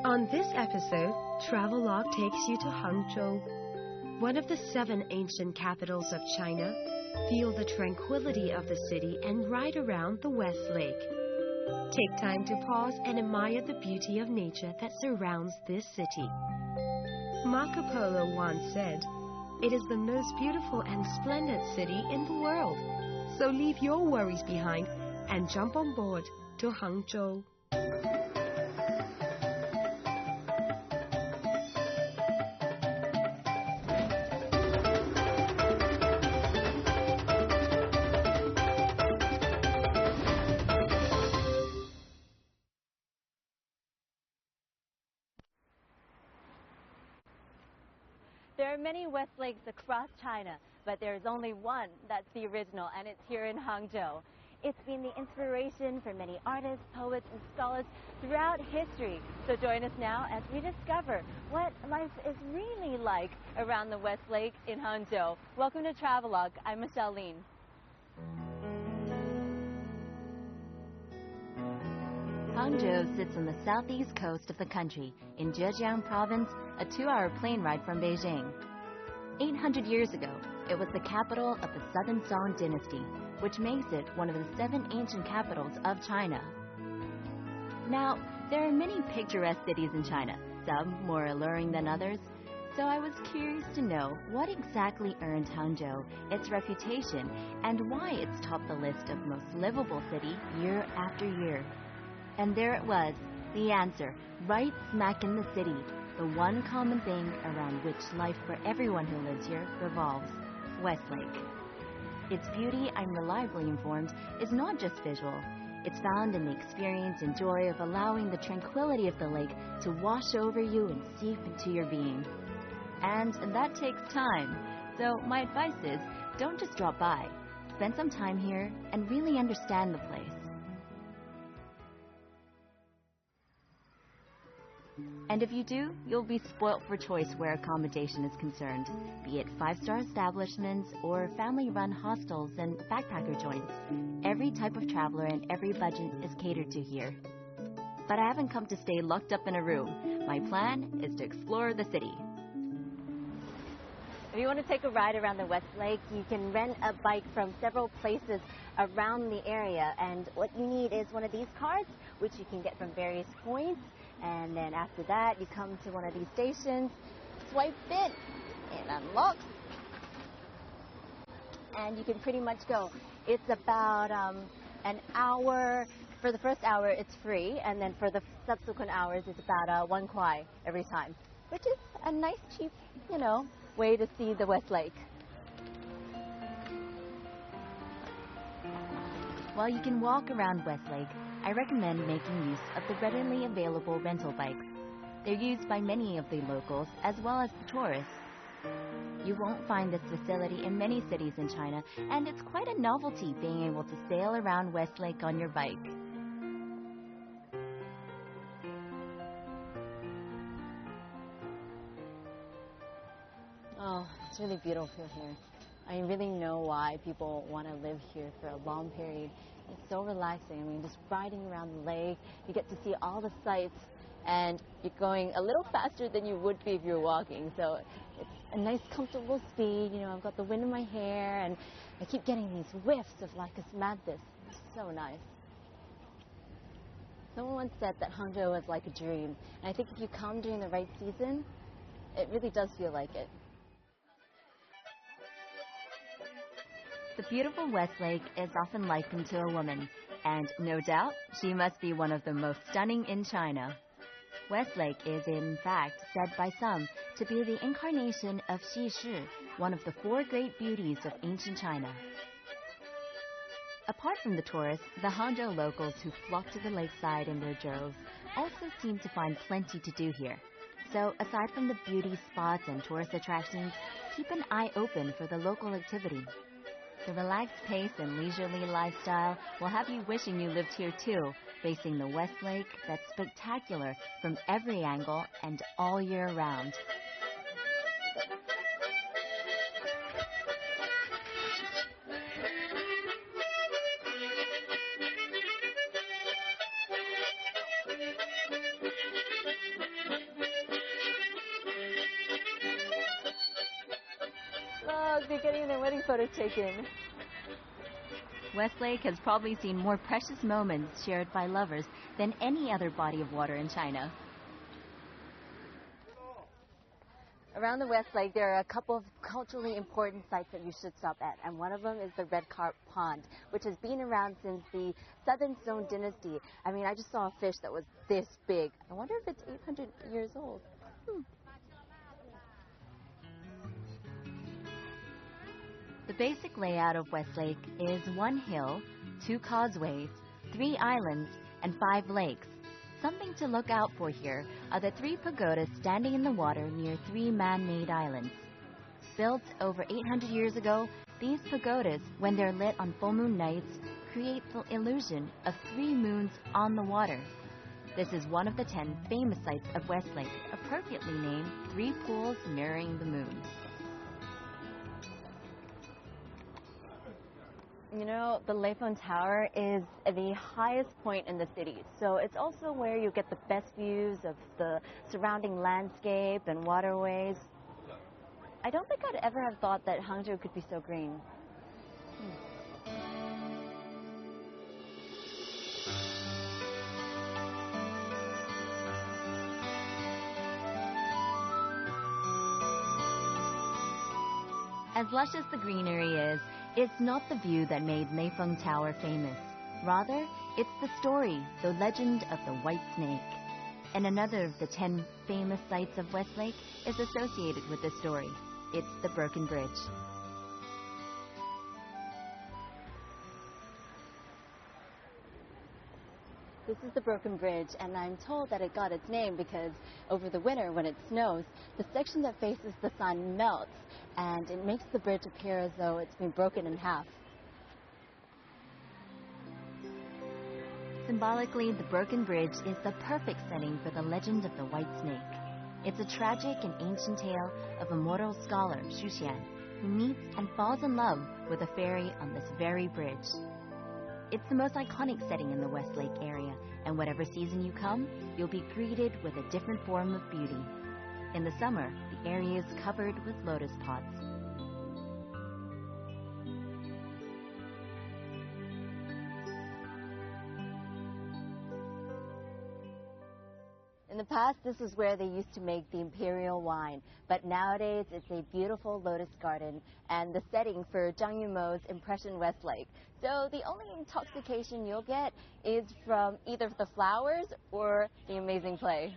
On this episode, Travelogue takes you to Hangzhou, one of the 7 ancient capitals of China. Feel the tranquility of the city and ride around the West Lake. Take time to pause and admire the beauty of nature that surrounds this city. Marco Polo once said, "It is the most beautiful and splendid city in the world." So leave your worries behind and jump on board to Hangzhou. There are many West Lakes across China, but there is only one that's the original, and it's here in Hangzhou. It's been the inspiration for many artists, poets, and scholars throughout history. So join us now as we discover what life is really like around the West Lake in Hangzhou. Welcome to Travelogue. I'm Michelle Lin. Hangzhou sits on the southeast coast of the country, in Zhejiang province, a 2-hour plane ride from Beijing. 800 years ago, it was the capital of the Southern Song dynasty, which makes it one of the 7 ancient capitals of China. Now, there are many picturesque cities in China, some more alluring than others, so I was curious to know what exactly earned Hangzhou its reputation and why it's topped the list of most livable city year after year. And there it was, the answer, right smack in the city, the one common thing around which life for everyone who lives here revolves, Westlake. Its beauty, I'm reliably informed, is not just visual. It's found in the experience and joy of allowing the tranquility of the lake to wash over you and seep into your being. And that takes time, so my advice is, don't just drop by. Spend some time here and really understand the place. And if you do, you'll be spoilt for choice where accommodation is concerned, be it 5-star establishments or family-run hostels and backpacker joints. Every type of traveler and every budget is catered to here. But I haven't come to stay locked up in a room. My plan is to explore the city. If you want to take a ride around the West Lake, you can rent a bike from several places around the area. And what you need is one of these cards, which you can get from various points. And then after that, you come to one of these stations, swipe it, it unlocks, and you can pretty much go. It's about an hour. For the first hour, it's free, and then for the subsequent hours, it's about 1 kuai every time, which is a nice, cheap, way to see the West Lake. While you can walk around West Lake, I recommend making use of the readily available rental bikes. They're used by many of the locals as well as the tourists. You won't find this facility in many cities in China, and it's quite a novelty being able to sail around West Lake on your bike. Oh, it's really beautiful here. I really know why people want to live here for a long period. It's so relaxing. I mean, just riding around the lake, you get to see all the sights, and you're going a little faster than you would be if you're walking. So it's a nice, comfortable speed. I've got the wind in my hair, and I keep getting these whiffs of Lycus madness. It's so nice. Someone once said that Hangzhou is like a dream. And I think if you come during the right season, it really does feel like it. The beautiful West Lake is often likened to a woman, and no doubt, she must be one of the most stunning in China. West Lake is, in fact, said by some to be the incarnation of Xi, one of the 4 great beauties of ancient China. Apart from the tourists, the Hangzhou locals who flock to the lakeside in their droves also seem to find plenty to do here. So, aside from the beauty spots and tourist attractions, keep an eye open for the local activity. The relaxed pace and leisurely lifestyle will have you wishing you lived here too, facing the West Lake that's spectacular from every angle and all year round. couples, they're getting their wedding photos taken. Westlake has probably seen more precious moments shared by lovers than any other body of water in China. Around the Westlake, there are a couple of culturally important sites that you should stop at, and one of them is the Red Carp Pond, which has been around since the Southern Song Dynasty. I mean, I just saw a fish that was this big. I wonder if it's 800 years old. The basic layout of Westlake is one hill, 2 causeways, 3 islands, and 5 lakes. Something to look out for here are the 3 pagodas standing in the water near 3 man-made islands. Built over 800 years ago, these pagodas, when they're lit on full moon nights, create the illusion of 3 moons on the water. This is one of the 10 famous sites of Westlake, appropriately named 3 pools mirroring the moon. You know, the Leifeng Tower is the highest point in the city, so it's also where you get the best views of the surrounding landscape and waterways. I don't think I'd ever have thought that Hangzhou could be so green. As lush as the greenery is, it's not the view that made Leifeng Tower famous. Rather, it's the story, the legend of the White Snake. And another of the 10 famous sites of Westlake is associated with this story. It's the Broken Bridge. This is the Broken Bridge, and I'm told that it got its name because over the winter, when it snows, the section that faces the sun melts, and it makes the bridge appear as though it's been broken in half. Symbolically, the Broken Bridge is the perfect setting for the legend of the White Snake. It's a tragic and ancient tale of a mortal scholar, Xu Xian, who meets and falls in love with a fairy on this very bridge. It's the most iconic setting in the Westlake area, and whatever season you come, you'll be greeted with a different form of beauty. In the summer, the area is covered with lotus pots. In the past, this is where they used to make the imperial wine, but nowadays it's a beautiful lotus garden and the setting for Zhang Yimou's Impression Westlake. So the only intoxication you'll get is from either the flowers or the amazing play.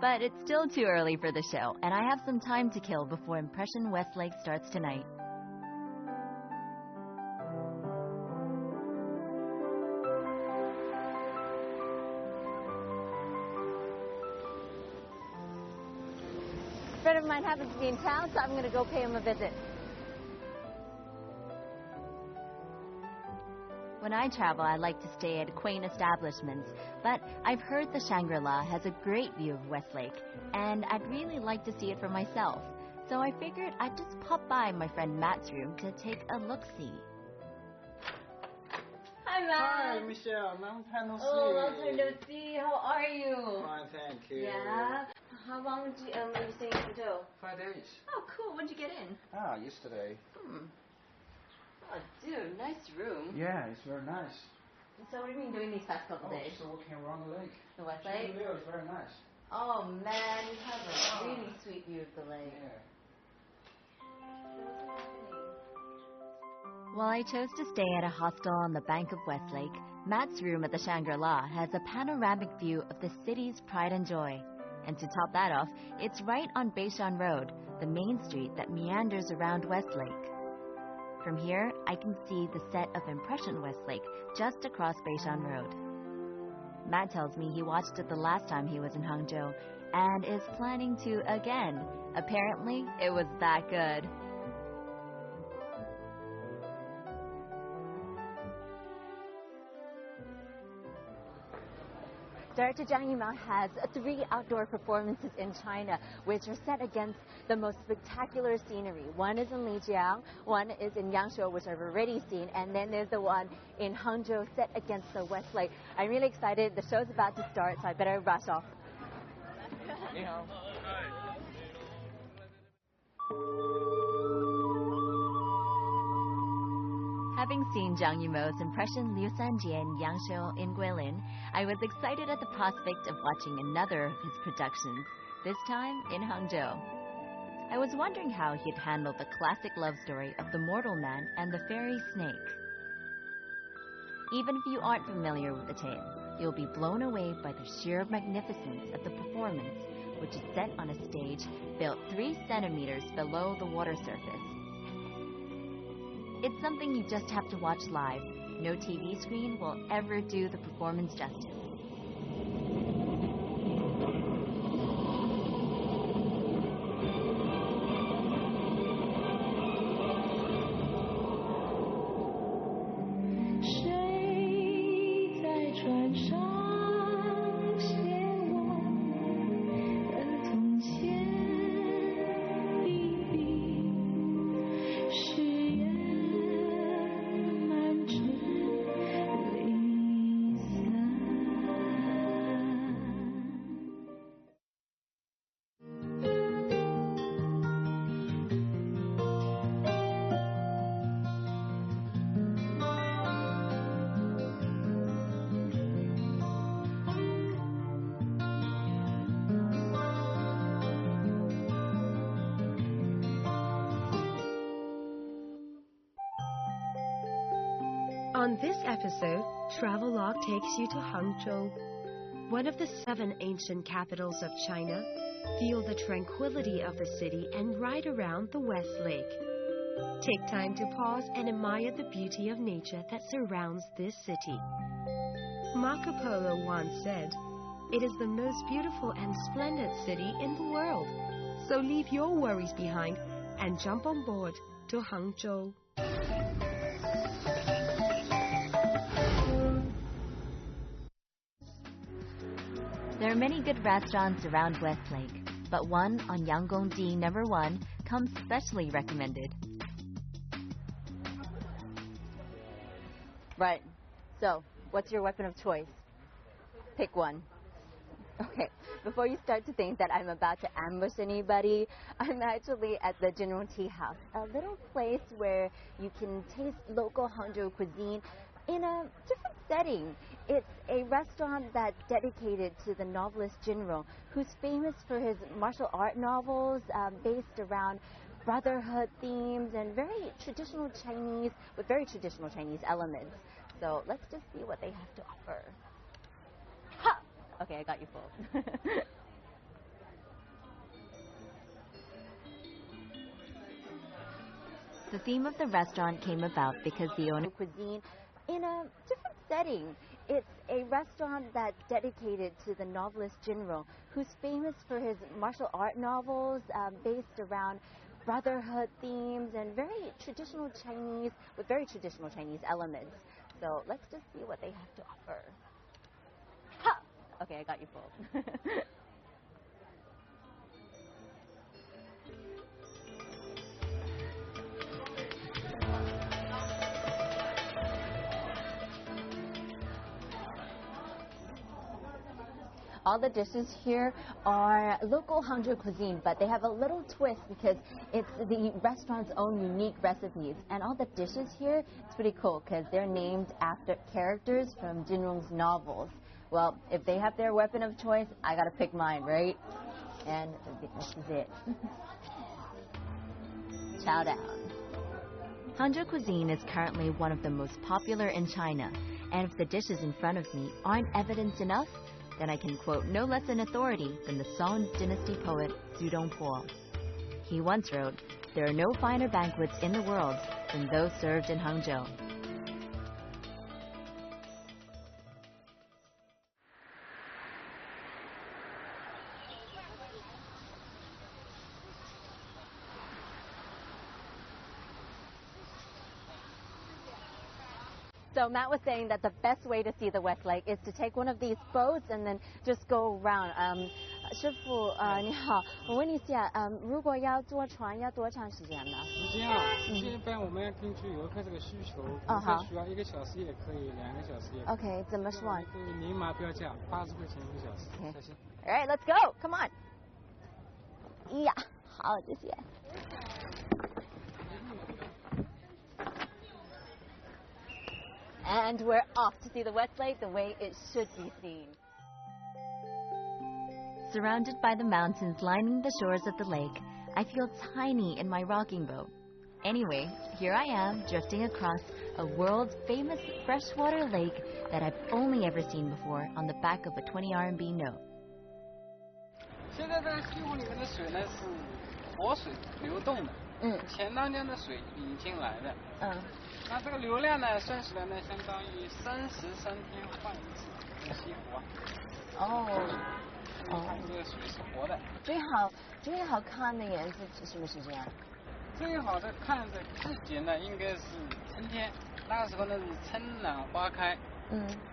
But it's still too early for the show, and I have some time to kill before Impression Westlake starts tonight. A friend of mine happens to be in town, so I'm going to go pay him a visit. When I travel, I like to stay at quaint establishments, but I've heard the Shangri-La has a great view of Westlake, and I'd really like to see it for myself. So I figured I'd just pop by my friend Matt's room to take a look-see. Hi, Matt. Hi, Michelle. Long time no see. Oh, long time no see. How are you? Fine, thank you. Yeah. How long were you staying in Hangzhou? 5 days. Oh, cool. When'd you get in? Yesterday. Oh, dude, nice room. Yeah, it's very nice. So what have you been doing these past couple days? Just walking around the lake. The Westlake? The view is very nice. Oh, man, you have a really sweet view of the lake. Yeah. While I chose to stay at a hostel on the bank of Westlake, Matt's room at the Shangri-La has a panoramic view of the city's pride and joy. And to top that off, it's right on Beishan Road, the main street that meanders around Westlake. From here, I can see the set of Impression Westlake just across Beishan Road. Matt tells me he watched it the last time he was in Hangzhou and is planning to again. Apparently, it was that good. Director Zhang Yimou has 3 outdoor performances in China, which are set against the most spectacular scenery. One is in Lijiang, one is in Yangshuo, which I've already seen, and then there's the one in Hangzhou set against the Westlake. I'm really excited. The show's about to start, so I better rush off. 你好。Having seen Zhang Yimou's impression Liu Sanjie and HANGZHOU Ⅰ I was excited at the prospect of watching another of his productions, this time in Hangzhou. I was wondering how he'd handle the classic love story of the mortal man and the fairy snake. Even if you aren't familiar with the tale, you'll be blown away by the sheer magnificence of the performance, which is set on a stage built 3 centimeters below the water surface. It's something you just have to watch live. No TV screen will ever do the performance justice. On this episode, Travelogue takes you to Hangzhou, one of the 7 ancient capitals of China. Feel the tranquility of the city and ride around the West Lake. Take time to pause and admire the beauty of nature that surrounds this city. Marco Polo once said, "It is the most beautiful and splendid city in the world." So leave your worries behind and jump on board to Hangzhou. There are many good restaurants around Westlake, but one on Yanggongdi No. 1 comes specially recommended. Right. So, what's your weapon of choice? Pick one. Okay, before you start to think that I'm about to ambush anybody, I'm actually at the General Tea House, a little place where you can taste local Hangzhou cuisine in a different setting. It's a restaurant that's dedicated to the novelist General, who's famous for his martial art novels based around brotherhood themes and very traditional Chinese, with very traditional Chinese elements. So let's just see what they have to offer. Ha! Okay, I got you full. The theme of the restaurant came about because the owner cuisine in a different setting. It's a restaurant that's dedicated to the novelist General, who's famous for his martial art novels based around brotherhood themes and very traditional Chinese, with very traditional Chinese elements. So let's just see what they have to offer. Ha! Okay, I got you full. All the dishes here are local Hangzhou cuisine, but they have a little twist because it's the restaurant's own unique recipes. And all the dishes here, it's pretty cool because they're named after characters from General's novels. Well, if they have their weapon of choice, I gotta pick mine, right? And this is it. Chow down. Hangzhou cuisine is currently one of the most popular in China, and if the dishes in front of me aren't evidence enough, then I can quote no less an authority than the Song Dynasty poet Zhu Dongpo. He once wrote, "There are no finer banquets in the world than those served in Hangzhou." So Matt was saying that the best way to see the West Lake is to take one of these boats and then just go around. 师傅，你好，我问你一下，如果要坐船要多长时间呢？时间啊，一般我们要根据游客这个需求，需要1个小时也可以，2个小时也可以。Okay， 怎么说？可以明码标价，80块钱1个小时。Okay. 小心。All right, let's go. Come on. 呀，好，谢谢。And we're off to see the West Lake the way it should be seen. Surrounded by the mountains lining the shores of the lake, I feel tiny in my rocking boat. Anyway, here I am drifting across a world-famous freshwater lake that I've only ever seen before on the back of a 20 RMB note. 现在这个西湖里面的水呢是活水流动的，前当江的水引进来的，那这个流量呢算起来呢相当于33天换一次这个西湖啊。这个水是活的。最好看的颜色是什么时间啊？最好的看的季节呢应该是春天，那个时候呢是春暖花开，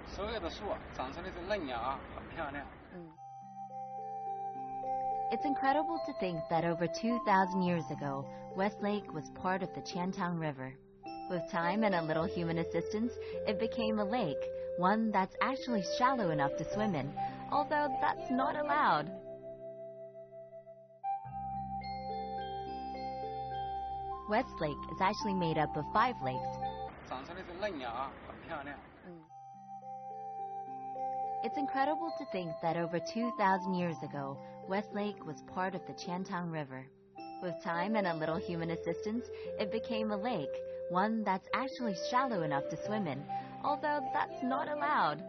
所有的树啊长出来的嫩芽很漂亮。It's incredible to think that over 2,000 years ago, Westlake was part of the Chantung River. With time and a little human assistance, it became a lake, one that's actually shallow enough to swim in, although that's not allowed. Westlake is actually made up of 5 lakes. 长出来的嫩芽很漂亮。It's incredible to think that over 2,000 years ago, Westlake was part of the Chantung River. With time and a little human assistance, it became a lake, one that's actually shallow enough to swim in, although that's not allowed.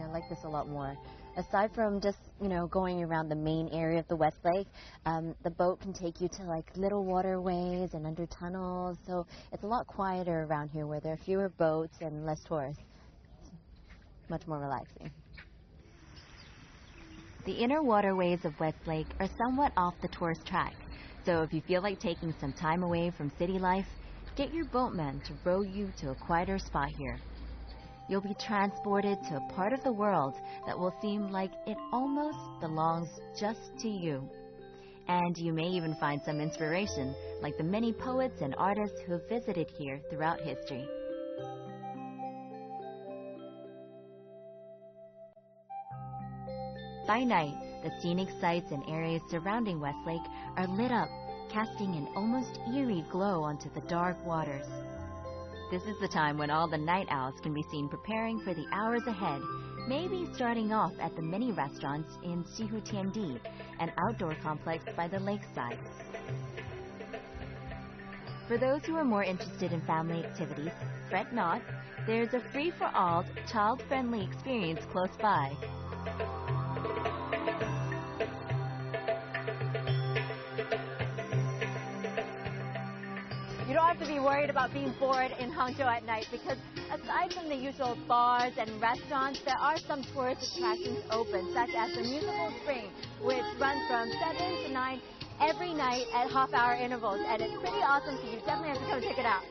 I like this a lot more. Aside from just, going around the main area of the West Lake, the boat can take you to like little waterways and under tunnels, so it's a lot quieter around here where there are fewer boats and less tourists. It's much more relaxing. The inner waterways of Westlake are somewhat off the tourist track, so if you feel like taking some time away from city life, get your boatman to row you to a quieter spot here. You'll be transported to a part of the world that will seem like it almost belongs just to you. And you may even find some inspiration, like the many poets and artists who have visited here throughout history. By night, the scenic sites and areas surrounding Westlake are lit up, casting an almost eerie glow onto the dark waters. This is the time when all the night owls can be seen preparing for the hours ahead, maybe starting off at the many restaurants in Xihutiandi, an outdoor complex by the lakeside. For those who are more interested in family activities, fret not, there's a free-for-all, child-friendly experience close by. You don't have to be worried about being bored in Hangzhou at night because aside from the usual bars and restaurants, there are some tourist attractions open, such as the musical spring, which runs from 7 to 9 every night at half-hour intervals, and it's pretty awesome, so you definitely have to come check it out.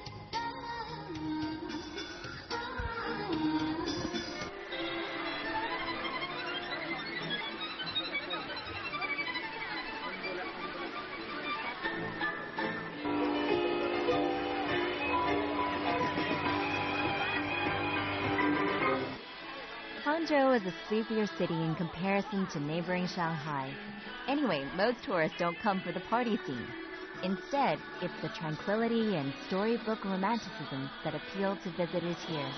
Hangzhou is a sleepier city in comparison to neighboring Shanghai. Anyway, most tourists don't come for the party scene. Instead, it's the tranquility and storybook romanticism that appeal to visitors here.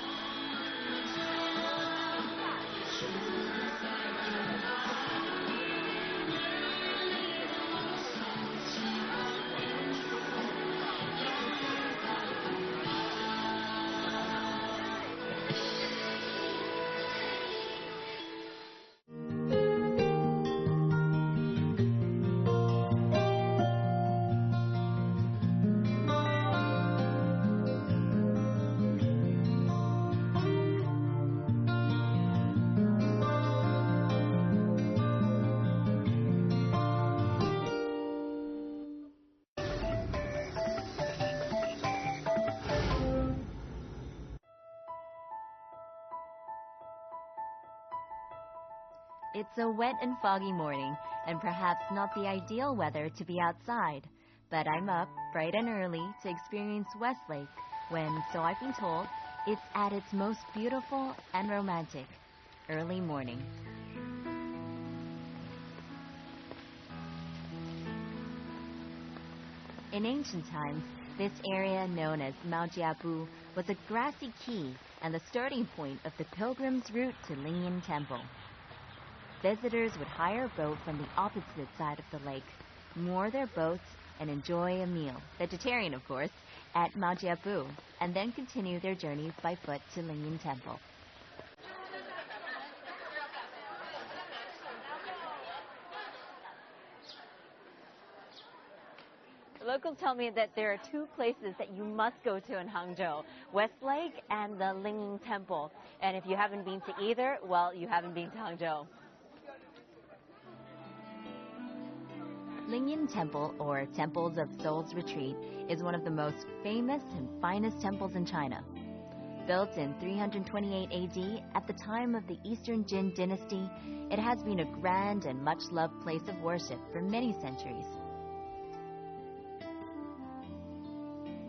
It's a wet and foggy morning, and perhaps not the ideal weather to be outside. But I'm up bright and early to experience Westlake when, so I've been told, it's at its most beautiful and romantic. early morning. In ancient times, this area known as HANGZHOU was a grassy quay and the starting point of the pilgrims' route to Lingyin Temple. Visitors would hire a boat from the opposite side of the lake, moor their boats, and enjoy a meal, vegetarian of course, at HANGZHOU, and then continue their journeys by foot to Lingyin Temple. Locals tell me that there are two places that you must go to in Hangzhou, West Lake and the Lingyin Temple. And if you haven't been to either, well, you haven't been to Hangzhou. Lingyin Temple, or Temples of Soul's Retreat, is one of the most famous and finest temples in China. Built in 328 AD, at the time of the Eastern Jin dynasty, it has been a grand and much-loved place of worship for many centuries.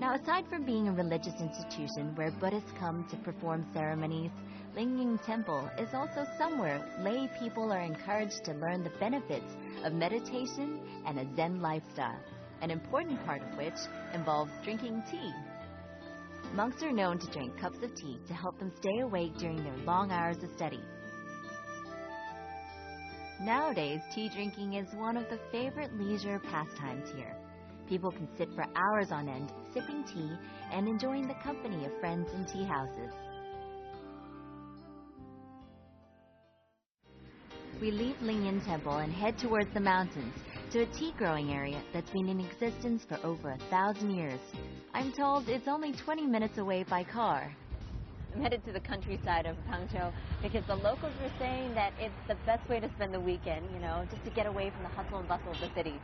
Now, aside from being a religious institution where Buddhists come to perform ceremonies, Lingyin Temple is also somewhere lay people are encouraged to learn the benefits of meditation and a Zen lifestyle, an important part of which involves drinking tea. Monks are known to drink cups of tea to help them stay awake during their long hours of study. Nowadays, tea drinking is one of the favorite leisure pastimes here. People can sit for hours on end, sipping tea and enjoying the company of friends in tea houses. We leave Lingyin Temple and head towards the mountains to a tea growing area that's been in existence for over 1,000 years. I'm told it's only 20 minutes away by car. I'm headed to the countryside of Hangzhou because the locals were saying that it's the best way to spend the weekend, just to get away from the hustle and bustle of the city.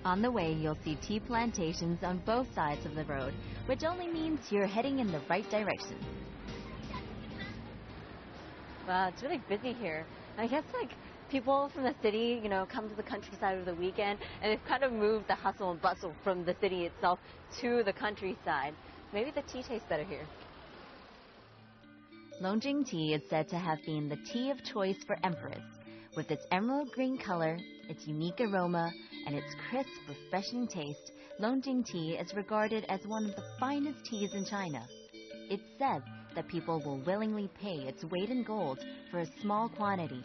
On the way, you'll see tea plantations on both sides of the road, which only means you're heading in the right direction. Wow, it's really busy here. I guess people from the city, come to the countryside over the weekend, and they've kind of moved the hustle and bustle from the city itself to the countryside. Maybe the tea tastes better here. Longjing tea is said to have been the tea of choice for emperors. With its emerald green color, its unique aroma, and its crisp, refreshing taste, Longjing tea is regarded as one of the finest teas in China. It's said that people will willingly pay its weight in gold for a small quantity.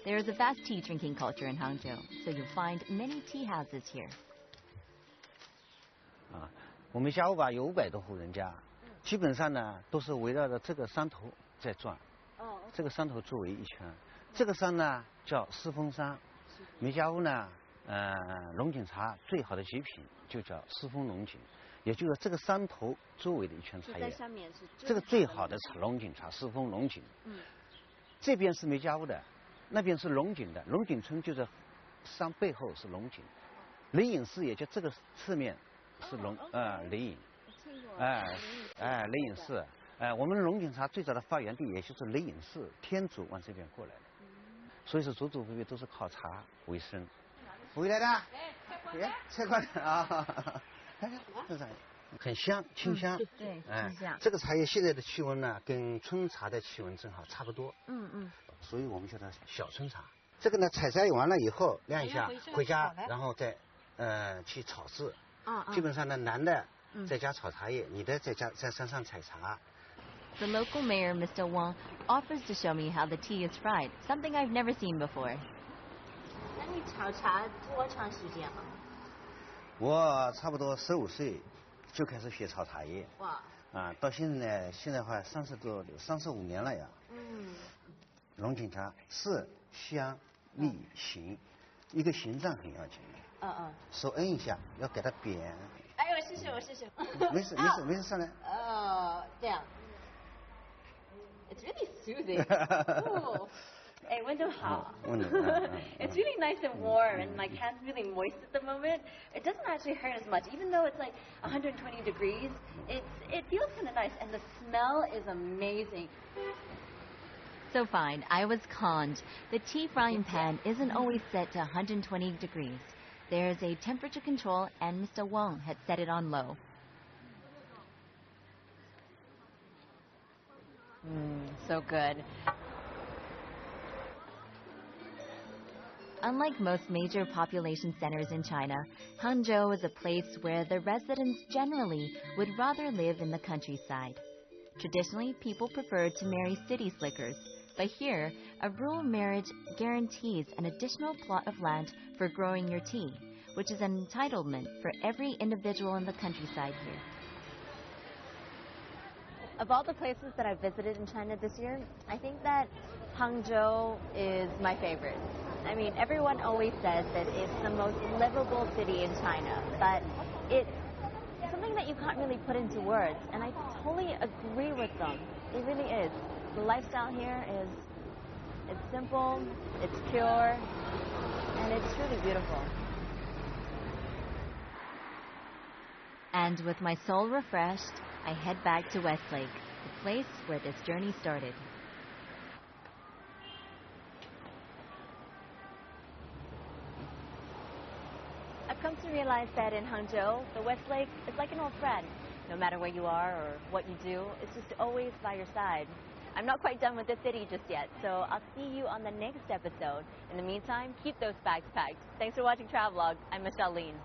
There is a vast tea drinking culture in Hangzhou, so you'll find many tea houses here. 我们家屋有500多户人家，基本上呢都是围绕着这个山头在转。这个山头周围一圈，这个山呢叫狮峰山。梅家屋呢，龙井茶最好的极品就叫狮峰龙井，也就是这个山头周围的一圈茶叶。这个最好的龙井茶，狮峰龙井。这边是梅家屋的，那边是龙井的。龙井村就在山背后是龙井，灵隐寺也就这个侧面是灵隐。灵隐寺。我们龙井茶最早的发源地也就是灵隐寺，天竺往这边过来的。 所以说，祖祖辈辈都是靠茶为生。回来的，菜馆的啊，这茶很香，清香。对，清香。这个茶叶现在的气温呢，跟春茶的气温正好差不多。所以我们叫它小春茶。这个呢，采摘完了以后晾一下，回家，然后再去炒制。基本上呢，男的在家炒茶叶，女的在山上采茶。 The local mayor, Mr. Wang, offers to show me how the tea is fried, something I've never seen before. 那你炒茶多长时间了？我差不多15岁就开始学炒茶叶。哇！到现在话35年了呀。龙井茶色香味形，一个形状很要紧的。手摁一下，要给它扁。哎呦，谢谢我，谢谢。没事，上来。这样。 It's really soothing. Ooh. Hey, window hot. It's really nice and warm, and my hand's really moist at the moment. It doesn't actually hurt as much, even though it's 120 degrees. It feels kind of nice, and the smell is amazing. So fine, I was conned. The tea frying pan isn't always set to 120 degrees. There's a temperature control, and Mr. Wang had set it on low. So good. Unlike most major population centers in China, Hangzhou is a place where the residents generally would rather live in the countryside. Traditionally, people prefer to marry city slickers, but here, a rural marriage guarantees an additional plot of land for growing your tea, which is an entitlement for every individual in the countryside here. Of all the places that I've visited in China this year, I think that Hangzhou is my favorite. I mean, everyone always says that it's the most livable city in China, but it's something that you can't really put into words, and I totally agree with them. It really is. The lifestyle here it's simple, it's pure, and it's truly beautiful. And with my soul refreshed, I head back to Westlake, the place where this journey started. I've come to realize that in Hangzhou, the Westlake is like an old friend. No matter where you are or what you do, it's just always by your side. I'm not quite done with the city just yet, so I'll see you on the next episode. In the meantime, keep those bags packed. Thanks for watching Travelogue. I'm Michelle Lean.